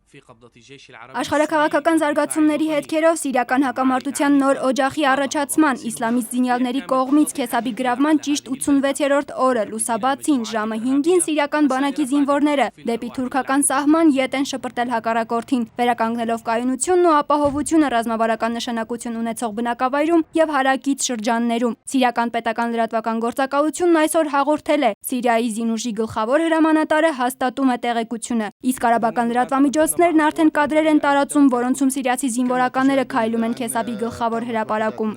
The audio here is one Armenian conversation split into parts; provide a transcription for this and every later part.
Աշխարհաքաղաքական զարգացումների հետքերով սիրիական հակամարտության նոր օջախի առաջացման իսլամիստ զինյալների կողմից Քեսաբի գրավման ճիշտ 86-րդ օրը լուսաբացին ժամը 5-ին սիրիական բանակի զինվորները դեպի թուրքական սահման ետ են շպրտել հակառակորդին, վերականգնելով կայունությունն ու ապահովությունը ռազմավարական նշանակություն ունեցող բնակավայրում եւ հարակից շրջաններում։ Սիրիական պետական լրատվական գործակալությունն այսօր հաղորդել է Սիրիայի զինուժի գլխավոր հրամանատարը հաստատում է տեղեկությունը, իսկ արաբական լրատվամիջոցներն արդեն կադրեր են տարածում, որոնցում սիրիացի զինվորականները քայլում են Քեսաբի գլխավոր հրապարակում։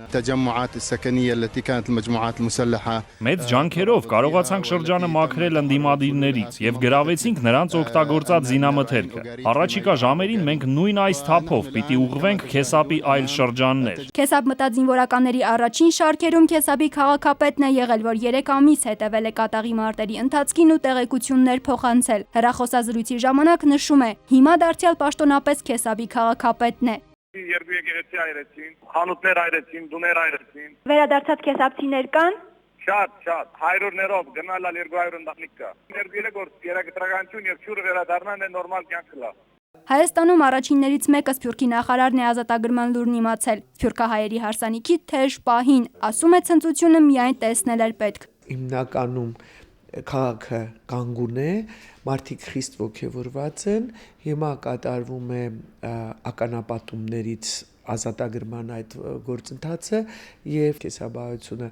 Մեծ ջանքերով կարողացանք շրջանը մաքրել ընդդիմադիրներից եւ գրավեցինք նրանց օգտագործած զինամթերքը։ Առաջիկա ժամերին մենք նույն այս թափով պիտի ուղղվենք Քեսաբի այլ շրջաններ։ Քեսաբ մտած զինվորականների առաջին շարքերում Քեսաբի քաղաքապետն է եղել, որ 3 ամիս հետևել է կատաղի մարտերի ընթացքին ու տեղեկություններ փոխանցել։ Հեռախոսազրույցի ժամանակ նշում է. հիմա դարձյալ պաշտոնապես Քեսաբի քաղաքապետն է։ Երկու եկեղեցի այրեցին, խանութներ այրեցին, դուներ այրեցին։ Վերադարձած քեսաբցիներ կան։ Շատ, հայրորներով գնալալ 200 ընտանիք կա։ Ներդիրը գործ երագտրականություն եւ ճուրը վերադառնան է նորմալ կյանքը լա։ Հայաստանում առաջիններից մեկը Սփյուռքի նախարարն է ազատագրման լուրն իմացել։ Սփյուռքահայերի հարսանիքի թեժ պահին, ասում է, ցնծությունը միայն տեսնել էր պետք։ Հիմնականում քաղաքը կանգուն է, մարդիկ խիստ ոգևորված են, հիմա կատարվում է ականապատումներից ազատագրման այդ գործընթացը եւ քեսաբայությունը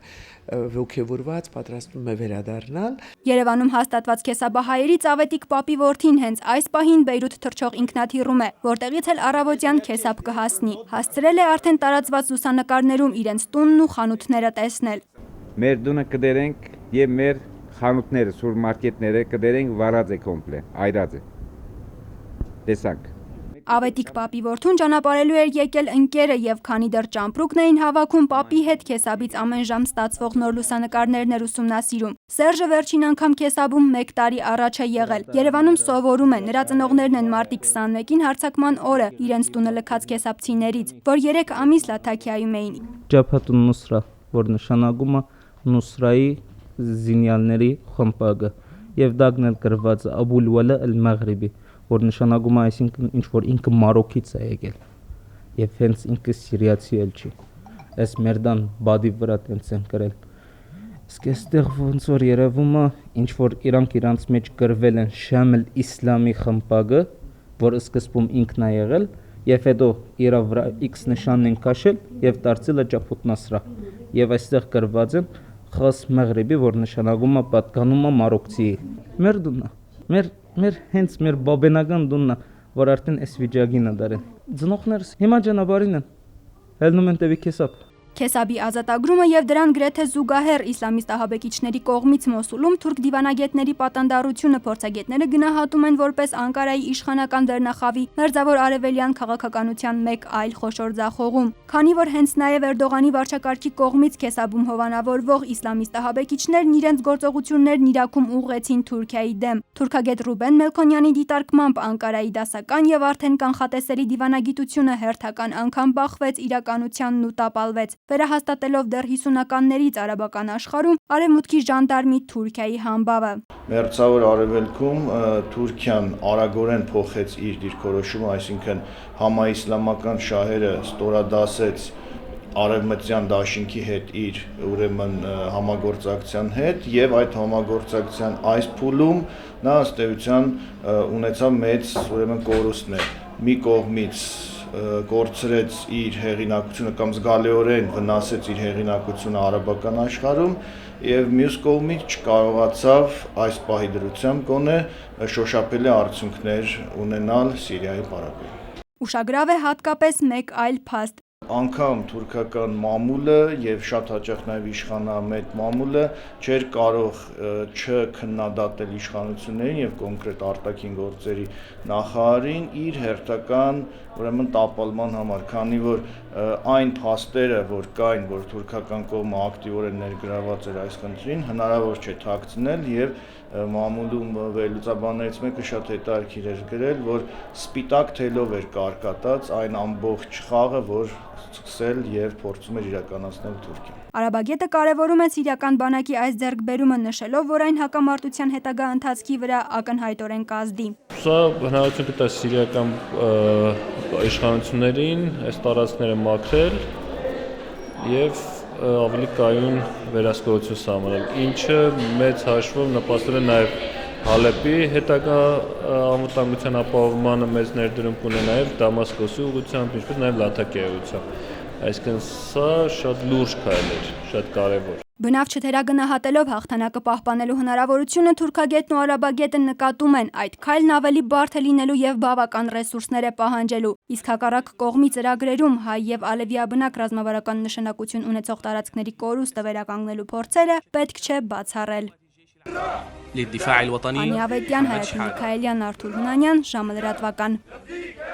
ոգևորված պատրաստվում է վերադառնալ։ Երևանում հաստատված քեսաբահայերից Ավետիք Պապի որդին հենց այս պահին Բեյրութ թռչող ինքնաթիռում է, որտեղից էլ առավոտյան քեսաբ կհասնի։ Հասցրել է արդեն տարածված լուսանկարներում իրենց տունն ու խանութները տեսնել։ Մեր տունը կդերենք եւ մեր խանութները, սուրմարկետները կդերենք վառած է կոմպլետ, այրած է։ Տեսանք։ Ավետիք Պապի որդուն ճանապարհելու էր եկել ընկերը եւ քանի դեռ ճամպրուկն էին հավաքում Պապի հետ Քեսաբից ամեն ժամ ստացվող նոր լուսանկարներն էր ուսումնասիրում։ Սերժը վերջին անգամ Քեսաբում 1 տարի առաջ է եղել։ Երևանում սովորում է, նրա ծնողներն են մարտի 21-ին հարձակման օրը իրենց տունը լքած քեսաբցիներից, որ 3 ամիս Լաթաքիայում էին։ Ջաբհաթ ուն-Նուսրա, որ նշանակում է Նուսրայի զինյալների խմբակը եւ դագնել գրված Աբուլ Վալա Ալ-Մաղրիբի, որ նշանակում է այսինքն ինչ որ ինքը Մարոկից է եկել եւ հենց ինքը սիրիացի էլ չի։ Այս մերդան բադի վրա տենց են գրել։ Իսկ այստեղ ոնց որ երևում է ինչ որ իրանց մեջ գրվել են Շամլ Իսլամի խմբակը, որ սկզբում ինքն է եղել եւ հետո իրա վրա X նշանն են քաշել եւ դարձել է Ջաբհաթ Նասրա եւ այստեղ գրված են Խաս Մաղրիբի, որ նշանակում է պատկանում է մարոկցի։ Մեր դունն է, մեր բաբենական դունն է, որ արդեն այս վիճակին է դարել։ Ծնողներս հիմա ճանապարհին են, ելնում են տևի Քեսաբ։ Քեսաբի ազատագրումը եւ դրան գրեթե զուգահեռ իսլամիստ ահաբեկիչների կողմից Մոսուլում թուրք դիվանագետների պատանդառությունը փորձագետները գնահատում են որպես Անկարայի իշխանական դերնախավի մերձավոր արևելյան քաղաքականության մեկ այլ խոշոր ձախողում, քանի որ հենց նաեւ Էրդողանի վարչակարգի կողմից Քեսաբում հովանավորվող իսլամիստ ահաբեկիչներն իրենց գործողություններն Իրաքում ուղղեցին Թուրքիայի դեմ։ Թուրքագետ Ռուբեն Մելքոնյանի դիտարկմամբ Անկարայի դասական եւ արդեն կանխատեսելի դիվանագիտությունը հերթական անգամ բախվեց իրականությանն ու տապալվեց, վերահաստատելով դեռ 50-ականներից արաբական աշխարհում արևմուտքի ժանդարմի Թուրքիայի համբավը։ Մերձավոր արևելքում Թուրքիան արագորեն փոխեց իր դիրքորոշումը, այսինքն համաիսլամական շահերը ստորադասեց արևմտյան դաշինքի հետ իր ուրեմն համագործակցության հետ եւ այդ համագործակցության այս փուլում նա ըստ էության ունեցավ մեծ ուրեմն կորուստներ։ Մի կողմից կորցրեց իր հեղինակությունը կամ զգալիորեն վնասեց իր հեղինակությունը արաբական աշխարհում եւ մյուս կողմից չկարողացավ այս պահի դրությամբ գոնե շոշափելի արդյունքներ ունենալ Սիրիայի պարագայում։ Ուշագրավ է հատկապես մեկ այլ փաստ։ Անգամ թուրքական մամուլը եւ շատ հաճախ նաեւ իշխանամետ մամուլը չէր կարող չքննադատել իշխանություններին եւ կոնկրետ արտաքին գործերի նախարարին իր հերթական ուրեմն տապալման համար, քանի որ այն փաստերը, որ կային, որ թուրքական կողմը ակտիվորեն ներգրաված էր այս խնդրին, հնարավոր չէ թաքցնել եւ մամուլում վերլուծաբաններից մեկը շատ հետաքրքիր էր գրել, որ սպիտակ թելով էր կարկատած այն ամբողջ խաղը, որ սկսել եւ փորձում էր իրականացնել Թուրքիան։ Արաբագետը կարևորում է սիրիական բանակի այս ձեռքբերումը, նշելով, որ այն հակամարտության հետագա ընթացքի վրա ակնհայտորեն կազդի։ Սա հնարավորություն կտա սիրիական իշխանություններին այս տարածքները մաքրել եւ ավելի կայուն վերահսկողություն սահմանել, ինչը մեծ հաշվով նպաստել է նաեւ Հալեպի հետագա անվտանգության ապահովմանը մեծ ներդրում կունի նաեւ Դամասկոսի ուղղությամբ, ինչպես նաեւ Լաթակիայի ուղղությամբ։ Այսինքն սա շատ լուրջ քայլ էր, շատ կարևոր։ Բնավ չթերագնահատելով հաղթանակը պահպանելու հնարավորությունը թուրքագետն ու արաբագետը նկատում են, այդ քայլն ավելի բարդ է լինելու եւ բավական ռեսուրսներ է պահանջելու, իսկ հակառակ կողմի ծրագրերում հայ եւ ալևիաբնակ ռազմավարական նշանակություն ունեցող տարածքների կորուստը վերականգնելու փորձերը պետք չէ բացառել։ Անի Ավետյան, Հայաց Միքայելյան, Արթուր Հունանյան, ժամը լրատվական։